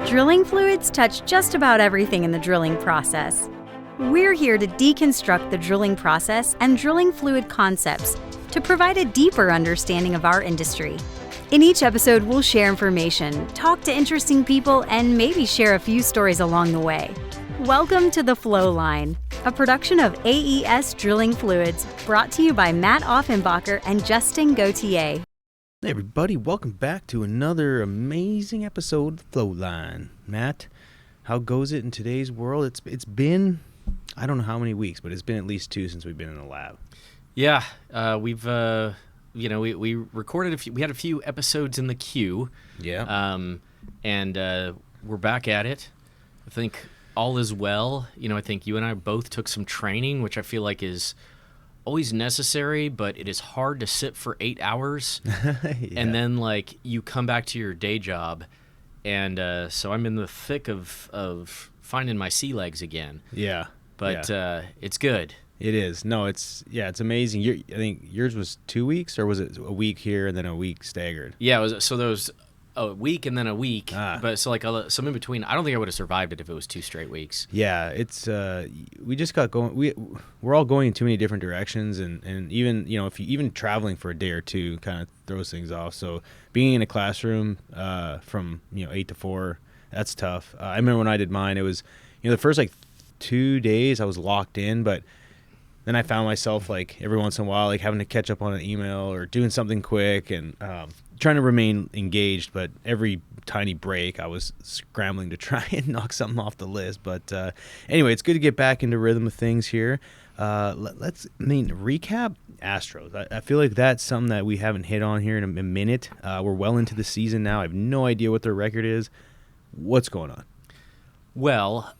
Drilling fluids touch just about everything in the drilling process. We're here to deconstruct the drilling process and drilling fluid concepts to provide a deeper understanding of our industry. In each episode, we'll share information, talk to interesting people, and maybe share a few stories along the way. Welcome to the Flowline, a production of AES Drilling Fluids, brought to you by Matt Offenbacher and Justin Gauthier. Hey everybody, welcome back to another amazing episode of Flowline. Matt, how goes it in today's world? It's been, I don't know how many weeks, but it's been at least 2 since we've been in the lab. Yeah, we've we recorded we had a few episodes in the queue. Yeah. And we're back at it. I think all is well. I think you and I both took some training, which I feel like is always necessary, but it is hard to sit for 8 hours. Yeah. And then you come back to your day job, and so I'm in the thick of finding my sea legs again. Yeah. But it's good. It is. No, it's amazing. I think yours was 2 weeks, or was it a week here and then a week staggered? Yeah, so there was a week and then a week, but so some in between. I don't think I would have survived it if it was 2 straight weeks. Yeah, it's we just got going. We're all going in too many different directions, and even if you even traveling for a day or two kind of throws things off. So being in a classroom from 8 to 4, that's tough. I remember when I did mine, it was the first 2 days I was locked in, but then I found myself every once in a while having to catch up on an email or doing something quick and trying to remain engaged. But every tiny break I was scrambling to try and knock something off the list. But anyway, it's good to get back into rhythm of things here. Let's recap Astros. I feel like that's something that we haven't hit on here in a minute. We're well into the season now. I have no idea what their record is. What's going on? Well,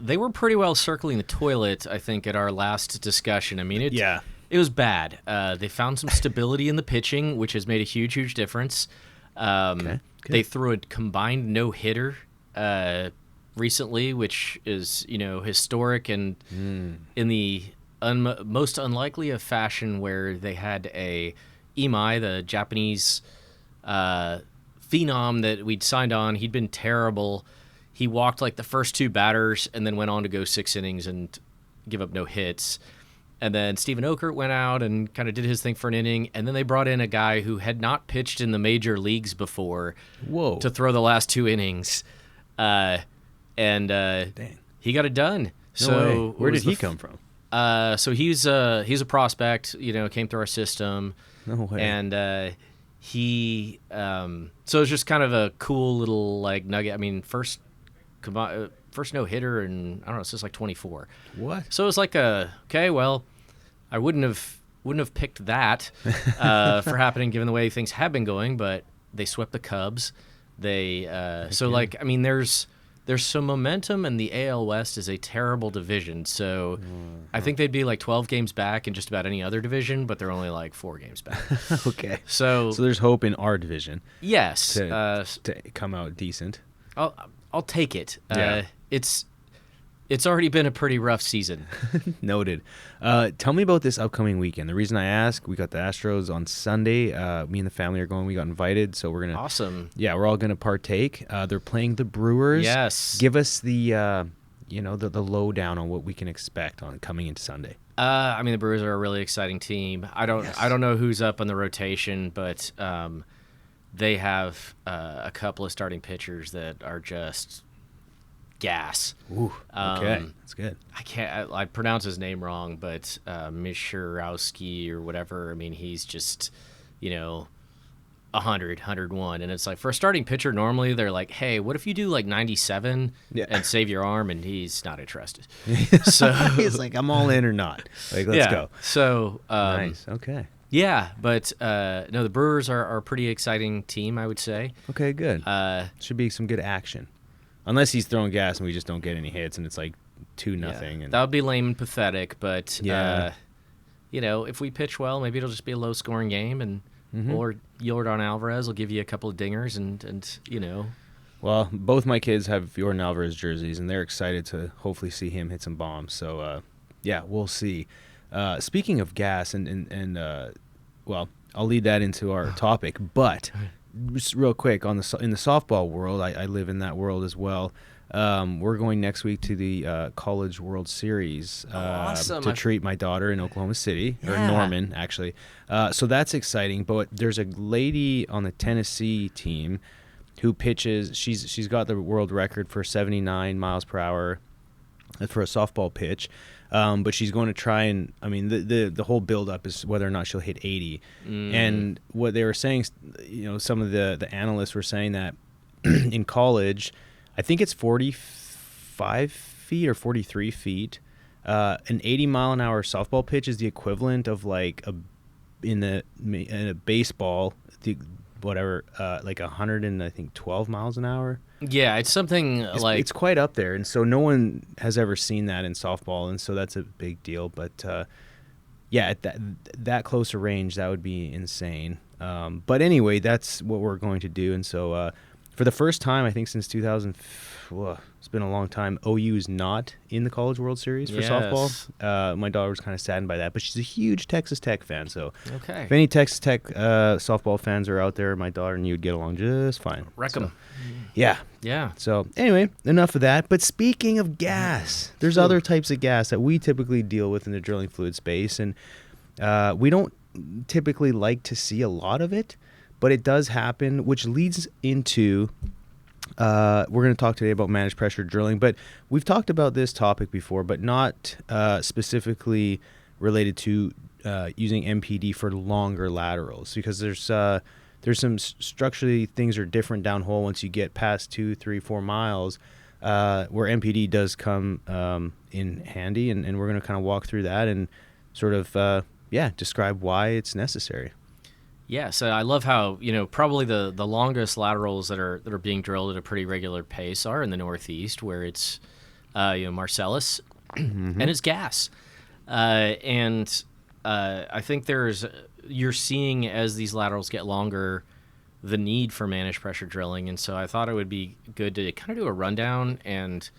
they were pretty well circling the toilet, I think, at our last discussion. I mean, it was bad. They found some stability in the pitching, which has made a huge difference. Okay, they threw a combined no-hitter recently, which is, historic and in the most unlikely of fashion, where they had a Imai, the Japanese phenom that we'd signed on. He'd been terrible. He walked the first 2 batters and then went on to go 6 innings and give up no hits. And then Steven Okert went out and kind of did his thing for an inning. And then they brought in a guy who had not pitched in the major leagues before to throw the last 2 innings. Dang. He got it done. No way. Where did he come from? So he's a prospect, came through our system. No way. And he so it's just kind of a cool little nugget. I mean, first no-hitter, and I don't know, it's just 24. What? So it was okay, well, I wouldn't have picked that for happening given the way things have been going, but they swept the Cubs. They there's some momentum, and the AL West is a terrible division. So I think they'd be 12 games back in just about any other division, but they're only 4 games back. Okay. So there's hope in our division. Yes. To come out decent. I'll take it. Yeah. It's already been a pretty rough season. Noted. Tell me about this upcoming weekend. The reason I ask, we got the Astros on Sunday. Me and the family are going. We got invited, so we're gonna. Awesome. Yeah, we're all gonna partake. They're playing the Brewers. Yes. Give us the the lowdown on what we can expect on coming into Sunday. The Brewers are a really exciting team. I don't know who's up on the rotation, but they have a couple of starting pitchers that are just gas. Ooh, okay, that's good. I pronounce his name wrong, but Mishurowski or whatever. I mean, he's just 100, 101, and it's for a starting pitcher. Normally, they're hey, what if you do 97 and save your arm? And he's not interested. So he's I'm all in or not. Let's go. So nice. Okay. Yeah, but no, the Brewers are a pretty exciting team, I would say. Okay, good. Should be some good action. Unless he's throwing gas and we just don't get any hits and it's 2-0. Yeah, and that would be lame and pathetic, but yeah. If we pitch well, maybe it'll just be a low-scoring game, and or Yordan Alvarez will give you a couple of dingers, and. Well, both my kids have Yordan Alvarez jerseys, and they're excited to hopefully see him hit some bombs. So, yeah, we'll see. Speaking of gas, and well, I'll lead that into our topic, but just real quick in the softball world, I live in that world as well. We're going next week to the College World Series awesome. to treat my daughter in Oklahoma City, or Yeah. Norman, actually. So that's exciting. But there's a lady on the Tennessee team who pitches. She's got the world record for 79 miles per hour for a softball pitch. But she's going to try and, I mean, the whole buildup is whether or not she'll hit 80. And what they were saying, some of the analysts were saying that in college, I think it's 45 feet or 43 feet. An 80-mile-an-hour softball pitch is the equivalent of like in a baseball, like 112 miles an hour. Yeah, it's something It's quite up there, and so no one has ever seen that in softball, and so that's a big deal. But at that close a range, that would be insane. But anyway, that's what we're going to do, and so for the first time, I think since 2000, it's been a long time, OU is not in the College World Series for softball. My daughter was kind of saddened by that, but she's a huge Texas Tech fan, so if any Texas Tech softball fans are out there, my daughter and you would get along just fine. Wreck 'em. So, yeah. Yeah. So anyway, enough of that. But speaking of gas, there's other types of gas that we typically deal with in the drilling fluid space, and we don't typically like to see a lot of it, but it does happen, which leads into we're going to talk today about managed pressure drilling. But we've talked about this topic before, but not specifically related to using MPD for longer laterals, because there's some structurally things are different downhole once you get past 2, 3, 4 miles, where MPD does come in handy, and we're going to kind of walk through that and sort of describe why it's necessary. Yeah, so I love how, probably the longest laterals that are being drilled at a pretty regular pace are in the Northeast, where it's Marcellus and it's gas. And I think you're seeing, as these laterals get longer, the need for managed pressure drilling. And so I thought it would be good to kind of do a rundown. And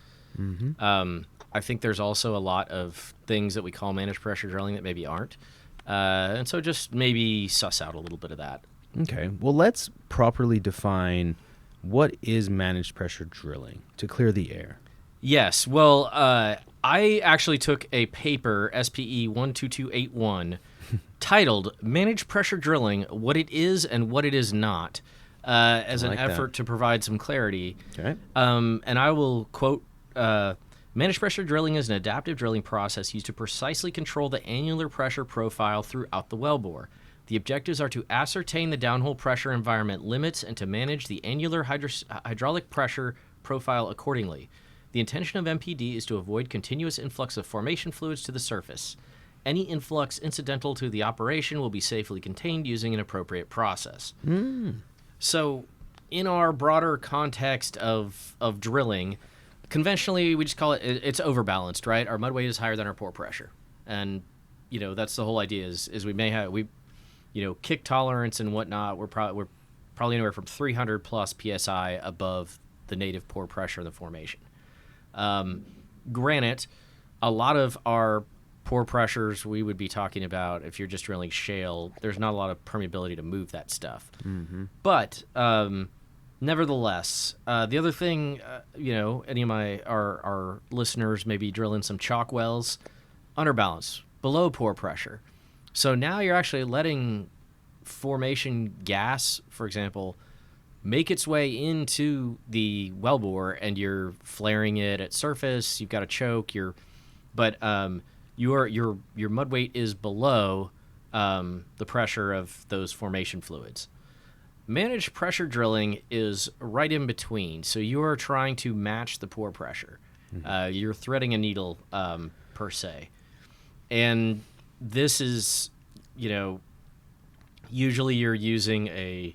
I think there's also a lot of things that we call managed pressure drilling that maybe aren't. And so just maybe suss out a little bit of that. Okay. Well, let's properly define what is managed pressure drilling to clear the air. Yes. Well, I actually took a paper, SPE 12281, titled Managed Pressure Drilling, What It Is and What It Is Not, as an effort to provide some clarity. Okay. And I will quote, managed pressure drilling is an adaptive drilling process used to precisely control the annular pressure profile throughout the wellbore. The objectives are to ascertain the downhole pressure environment limits and to manage the annular hydraulic pressure profile accordingly. The intention of MPD is to avoid continuous influx of formation fluids to the surface. Any influx incidental to the operation will be safely contained using an appropriate process. So, in our broader context of drilling, conventionally, we just call it's overbalanced, right? Our mud weight is higher than our pore pressure. And, that's the whole idea is we may have, kick tolerance and whatnot, we're probably anywhere from 300 plus PSI above the native pore pressure of the formation. Granted, a lot of our pore pressures we would be talking about, if you're just drilling shale, there's not a lot of permeability to move that stuff. But, nevertheless, the other thing, any of our listeners may be drilling some chalk wells, under balance, below pore pressure. So now you're actually letting formation gas, for example, make its way into the wellbore, and you're flaring it at surface. You've got a choke. But your mud weight is below the pressure of those formation fluids. Managed pressure drilling is right in between. So you are trying to match the pore pressure. You're threading a needle, per se. And this is, usually you're using a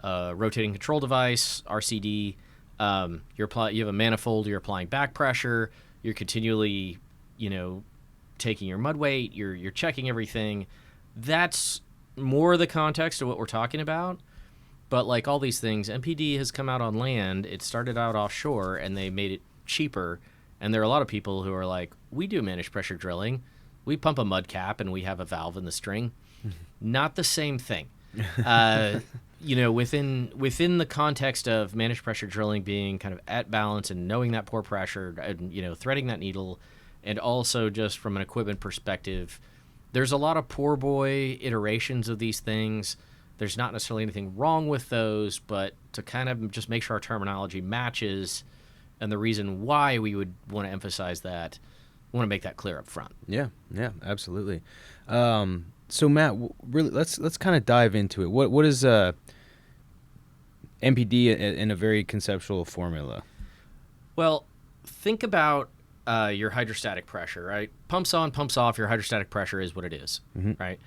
rotating control device, RCD. You have a manifold. You're applying back pressure. You're continually, taking your mud weight. You're checking everything. That's more the context of what we're talking about. But like all these things, MPD has come out on land. It started out offshore, and they made it cheaper. And there are a lot of people who are like, we do managed pressure drilling. We pump a mud cap, and we have a valve in the string. Not the same thing. within the context of managed pressure drilling being kind of at balance and knowing that pore pressure and, threading that needle, and also just from an equipment perspective, there's a lot of poor boy iterations of these things. There's not necessarily anything wrong with those, but to kind of just make sure our terminology matches and the reason why we would want to emphasize that, want to make that clear up front. Yeah, absolutely. So Matt, really, let's kind of dive into it. What is MPD in a very conceptual formula? Well, think about your hydrostatic pressure, right? Pumps on, pumps off. Your hydrostatic pressure is what it is, right?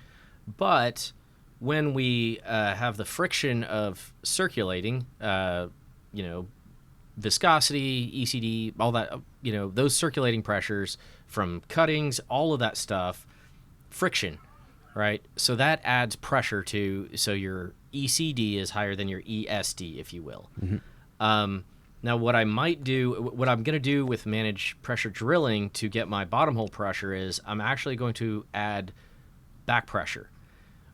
But when we have the friction of circulating, viscosity, ECD, all that, those circulating pressures from cuttings, all of that stuff, friction, right? So that adds pressure so your ECD is higher than your ESD, if you will. Now, what I'm going to do with managed pressure drilling to get my bottom hole pressure is I'm actually going to add back pressure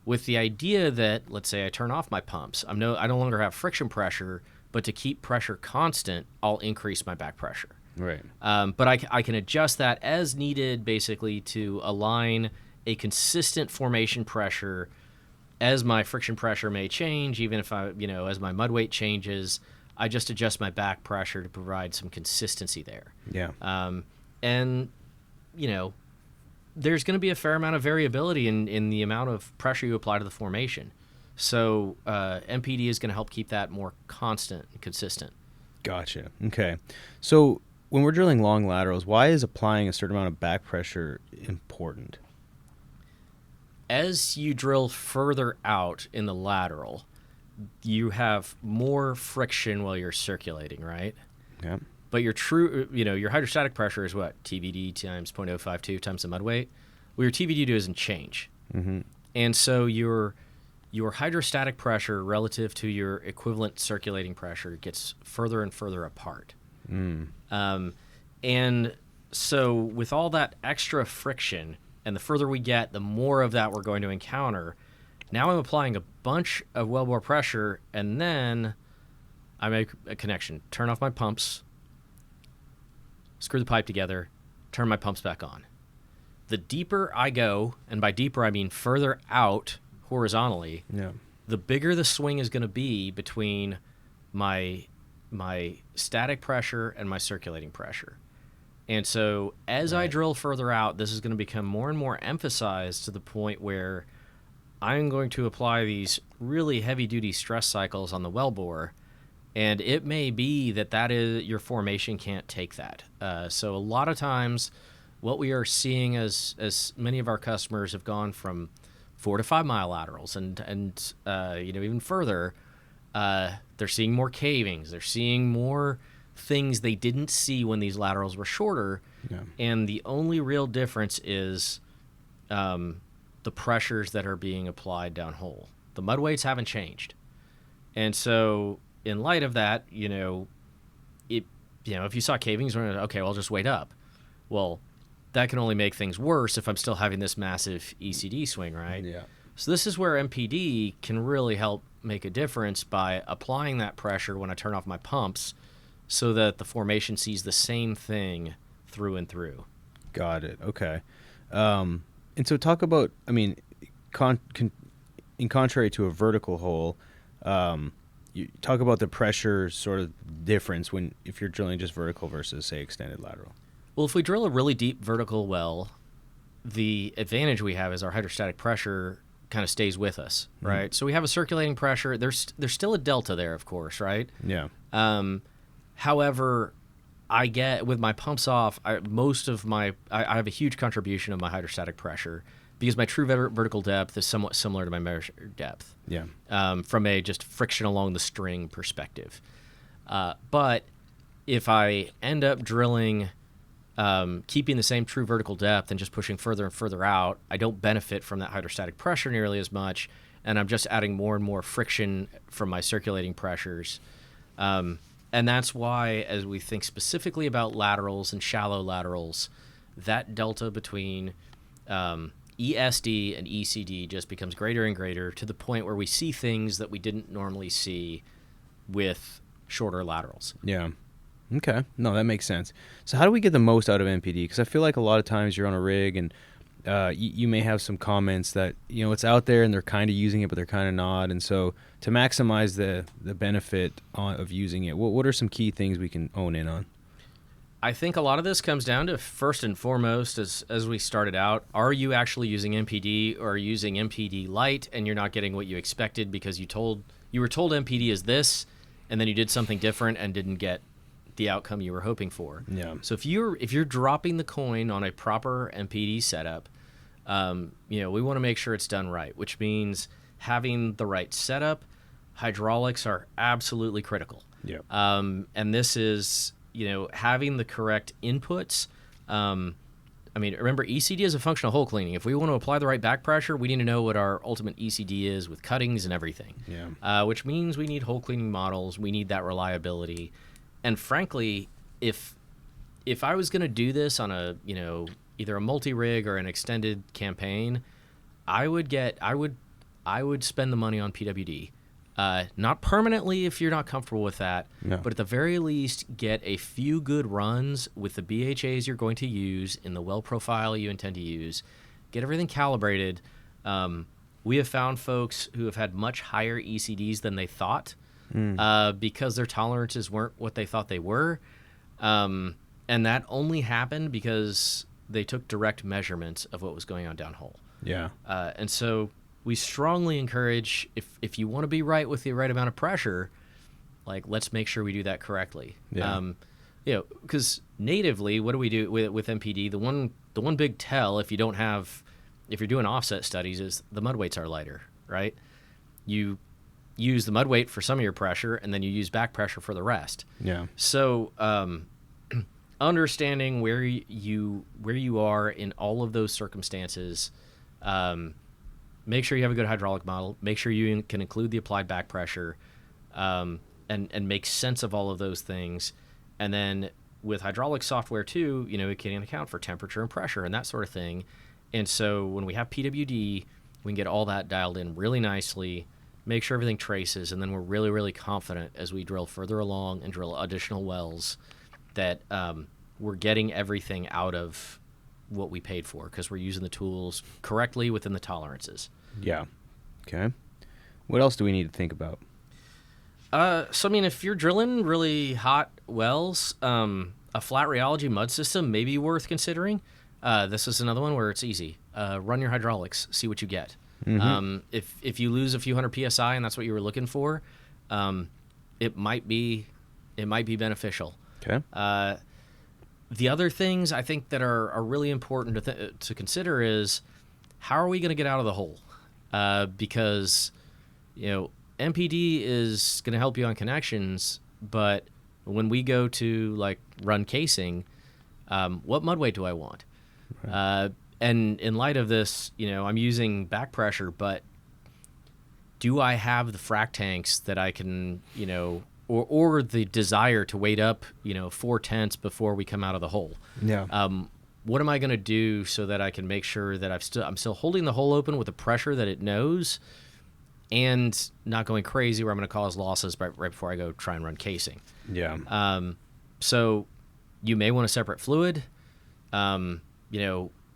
with the idea that, let's say I turn off my pumps. I no longer have friction pressure, but to keep pressure constant, I'll increase my back pressure. Right. But I can adjust that as needed, basically, to align a consistent formation pressure as my friction pressure may change, even if as my mud weight changes, I just adjust my back pressure to provide some consistency there. Yeah. And, there's going to be a fair amount of variability in the amount of pressure you apply to the formation. So MPD is going to help keep that more constant and consistent. Gotcha. Okay. So when we're drilling long laterals, why is applying a certain amount of back pressure important? As you drill further out in the lateral, you have more friction while you're circulating, right? Yeah. But your your hydrostatic pressure is what? TVD times 0.052 times the mud weight. Well, your TVD doesn't change. And so your hydrostatic pressure relative to your equivalent circulating pressure gets further and further apart. And so with all that extra friction, and the further we get, the more of that we're going to encounter. Now I'm applying a bunch of wellbore pressure, and then I make a connection. Turn off my pumps, screw the pipe together, turn my pumps back on. The deeper I go, and by deeper I mean further out horizontally, the bigger the swing is going to be between my static pressure and my circulating pressure. And so as I drill further out, this is going to become more and more emphasized to the point where I'm going to apply these really heavy-duty stress cycles on the wellbore, and it may be that is your formation can't take that. So a lot of times what we are seeing as many of our customers have gone from 4 to 5 mile laterals and even further, they're seeing more cavings. They're seeing more things they didn't see when these laterals were shorter. And the only real difference is the pressures that are being applied downhole. The mud weights haven't changed. And so in light of that, if you saw cavings, okay, well, I'll just wait up. Well, that can only make things worse if I'm still having this massive ECD swing, right? Yeah. So this is where MPD can really help make a difference by applying that pressure when I turn off my pumps so that the formation sees the same thing through and through. Got it. Okay. And so talk about, in contrary to a vertical hole, you talk about the pressure sort of difference if you're drilling just vertical versus, say, extended lateral. Well, if we drill a really deep vertical well, the advantage we have is our hydrostatic pressure kind of stays with us, right? So we have a circulating pressure. There's still a delta there, of course, right? Yeah. However, I get with my pumps off, I have a huge contribution of my hydrostatic pressure because my true vertical depth is somewhat similar to my measured depth. Yeah. From a just friction along the string perspective. But if I end up drilling, keeping the same true vertical depth and just pushing further and further out, I don't benefit from that hydrostatic pressure nearly as much, and I'm just adding more and more friction from my circulating pressures. And that's why, as we think specifically about laterals and shallow laterals, that delta between ESD and ECD just becomes greater and greater to the point where we see things that we didn't normally see with shorter laterals. Yeah. Okay. No, that makes sense. So how do we get the most out of MPD? Because I feel like a lot of times you're on a rig and you may have some comments that, it's out there and they're kind of using it, but they're kind of not. And so to maximize the benefit of using it, what are some key things we can own in on? I think a lot of this comes down to, first and foremost, as we started out, are you actually using MPD, or are you using MPD light and you're not getting what you expected because you were told MPD is this, and then you did something different and didn't get the outcome you were hoping for. Yeah. So if you're dropping the coin on a proper MPD setup, we want to make sure it's done right, which means having the right setup. Hydraulics are absolutely critical. Yeah. And this is, having the correct inputs. Remember, ECD is a function of hole cleaning. If we want to apply the right back pressure, we need to know what our ultimate ECD is with cuttings and everything. Yeah. Which means we need hole cleaning models. We need that reliability. And frankly, if I was going to do this on a, either a multi-rig or an extended campaign, I would spend the money on PWD. Not permanently if you're not comfortable with that, No. but at the very least, get a few good runs with the BHAs you're going to use in the well profile you intend to use. Get everything calibrated. We have found folks who have had much higher ECDs than they thought because their tolerances weren't what they thought they were. And that only happened because they took direct measurements of what was going on downhole. Yeah. And so we strongly encourage, if you want to be right with the right amount of pressure, let's make sure we do that correctly. Yeah. Because natively, what do we do with MPD? The one big tell if you're doing offset studies is the mud weights are lighter, right? You use the mud weight for some of your pressure, and then you use back pressure for the rest. Yeah. So understanding where you are in all of those circumstances. Make sure you have a good hydraulic model. Make sure you can include the applied back pressure, and make sense of all of those things. And then with hydraulic software too, it can account for temperature and pressure and that sort of thing. And so when we have PWD, we can get all that dialed in really nicely, make sure everything traces, and then we're really, really confident as we drill further along and drill additional wells that we're getting everything out of what we paid for because we're using the tools correctly within the tolerances. Yeah. Okay. What else do we need to think about? If you're drilling really hot wells, a flat rheology mud system may be worth considering. This is another one where it's easy. Run your hydraulics, see what you get. Mm-hmm. If you lose a few hundred PSI and that's what you were looking for, it might be beneficial. Okay. The other things I think that are really important to consider is how are we going to get out of the hole? Because, MPD is going to help you on connections, but when we go to run casing, what mud weight do I want? Right. And in light of this, I'm using back pressure, but do I have the frac tanks that I can, or the desire to wait up, 4/10 before we come out of the hole? Yeah. What am I going to do so that I can make sure that I'm still holding the hole open with the pressure that it knows, and not going crazy where I'm going to cause losses right before I go try and run casing? Yeah. So you may want a separate fluid.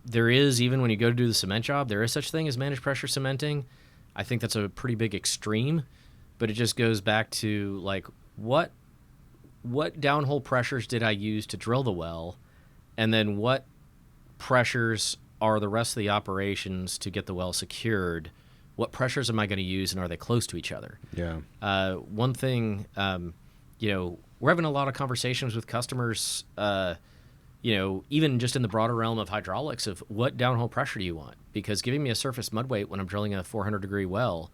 There is, even when you go to do the cement job, there is such thing as managed pressure cementing. I think that's a pretty big extreme, but it just goes back to what downhole pressures did I use to drill the well, and then what pressures are the rest of the operations to get the well secured? What pressures am I going to use, and are they close to each other? Yeah. One thing, we're having a lot of conversations with customers, even just in the broader realm of hydraulics, of what downhole pressure do you want? Because giving me a surface mud weight when I'm drilling a 400-degree well,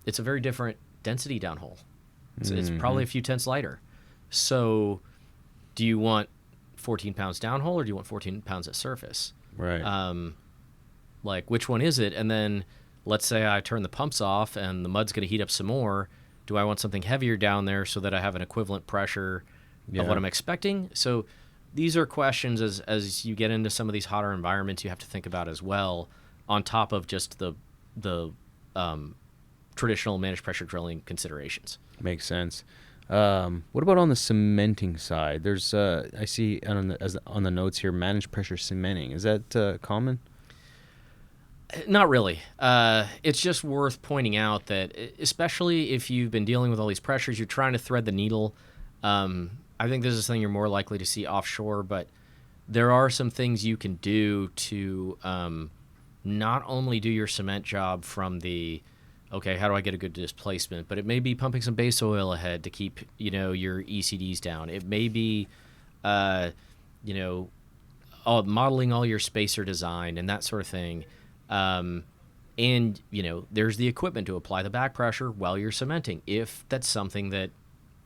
it's a very different density downhole. It's probably a few tenths lighter. So do you want 14 pounds downhole, or do you want 14 pounds at surface? Right. Which one is it? And then let's say I turn the pumps off and the mud's going to heat up some more. Do I want something heavier down there so that I have an equivalent pressure of what I'm expecting? So these are questions as you get into some of these hotter environments you have to think about as well, on top of just the traditional managed pressure drilling considerations. Makes sense. What about on the cementing side? There's I see on the notes here, managed pressure cementing. Is that common? Not really. It's just worth pointing out that, especially if you've been dealing with all these pressures, you're trying to thread the needle. I think this is something you're more likely to see offshore, but there are some things you can do to not only do your cement job from the, okay, how do I get a good displacement, but it may be pumping some base oil ahead to keep, your ECDs down. It may be, modeling all your spacer design and that sort of thing. And there's the equipment to apply the back pressure while you're cementing, if that's something that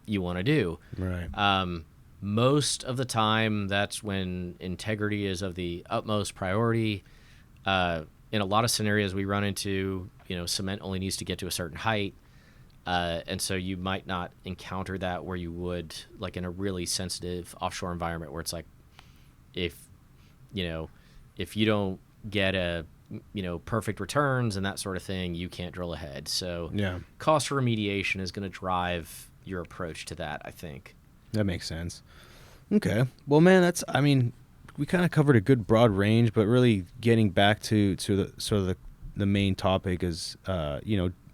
you want to do. Right. Most of the time, that's when integrity is of the utmost priority. In a lot of scenarios we run into, cement only needs to get to a certain height. And so you might not encounter that where you would, like, in a really sensitive offshore environment where it's like, if you don't get perfect returns and that sort of thing, you can't drill ahead. So yeah, cost for remediation is going to drive your approach to that, I think. That makes sense. Okay. Well, man, we kind of covered a good broad range, but really getting back to the sort of the main topic is,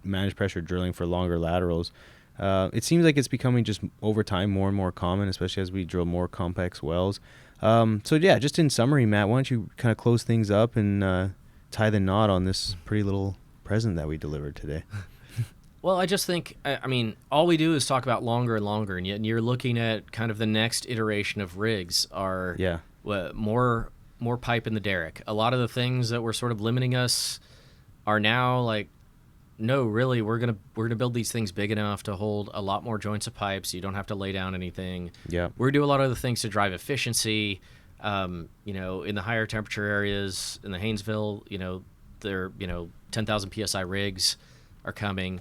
managed pressure drilling for longer laterals. It seems like it's becoming just over time more and more common, especially as we drill more complex wells. So yeah, just in summary, Matt, why don't you kind of close things up and tie the knot on this pretty little present that we delivered today? Well, I just think, all we do is talk about longer and longer, and yet you're looking at kind of the next iteration of rigs are more pipe in the derrick. A lot of the things that were sort of limiting us are now like, no, really, we're gonna build these things big enough to hold a lot more joints of pipe, so you don't have to lay down anything. Yeah, we're gonna do a lot of the things to drive efficiency. In the higher temperature areas in the Haynesville, they're 10,000 psi rigs are coming.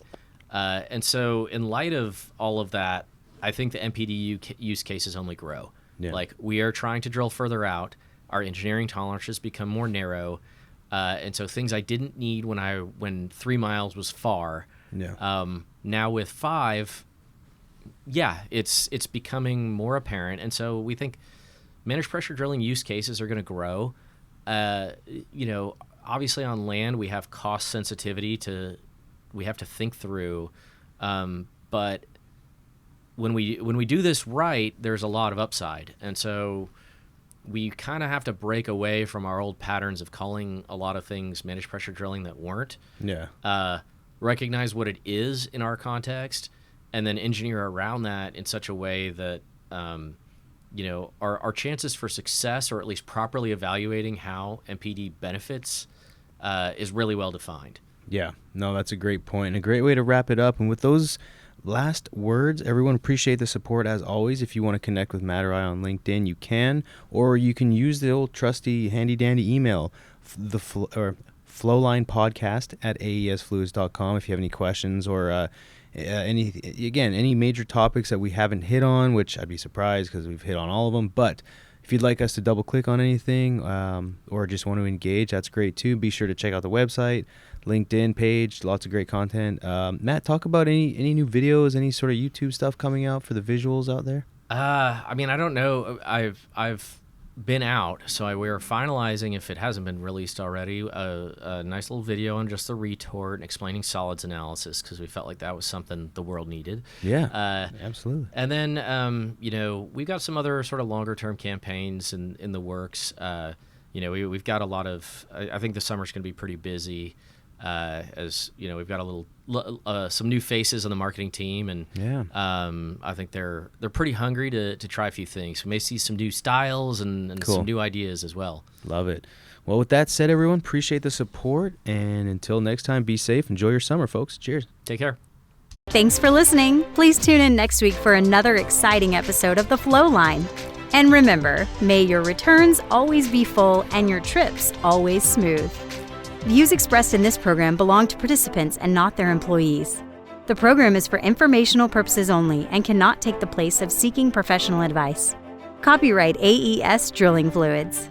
And so in light of all of that, I think the MPD use cases only grow. Yeah. Like, we are trying to drill further out. Our engineering tolerances become more narrow. And so things I didn't need when 3 miles was far. Yeah. Now with 5, it's becoming more apparent. And so we think managed pressure drilling use cases are going to grow. Obviously on land we have cost sensitivity we have to think through, but when we do this right, there's a lot of upside, and so we kind of have to break away from our old patterns of calling a lot of things managed pressure drilling that weren't. Yeah. Recognize what it is in our context, and then engineer around that in such a way that our chances for success, or at least properly evaluating how MPD benefits, is really well defined. Yeah, no, that's a great point and a great way to wrap it up. And with those last words, everyone, appreciate the support as always. If you want to connect with Matt or I on LinkedIn, you can, or you can use the old trusty handy dandy email, Flowline podcast at aesfluids.com if you have any questions or any major topics that we haven't hit on, which I'd be surprised because we've hit on all of them. But if you'd like us to double click on anything or just want to engage, that's great too. Be sure to check out the website, LinkedIn page, lots of great content. Matt, talk about any new videos, any sort of YouTube stuff coming out for the visuals out there? I don't know. I've been out, so we're finalizing, if it hasn't been released already, a nice little video on just the retort and explaining solids analysis, because we felt like that was something the world needed. Yeah, absolutely. And then, we've got some other sort of longer term campaigns in the works. We've got a lot of, I think the summer's going to be pretty busy. As we've got some new faces on the marketing team, and I think they're pretty hungry to try a few things. We may see some new styles and cool. some new ideas as well. Love it. Well, with that said, everyone, appreciate the support, and until next time, be safe. Enjoy your summer, folks. Cheers. Take care. Thanks for listening. Please tune in next week for another exciting episode of the Flowline. And remember, may your returns always be full and your trips always smooth. Views expressed in this program belong to participants and not their employees. The program is for informational purposes only and cannot take the place of seeking professional advice. Copyright AES Drilling Fluids.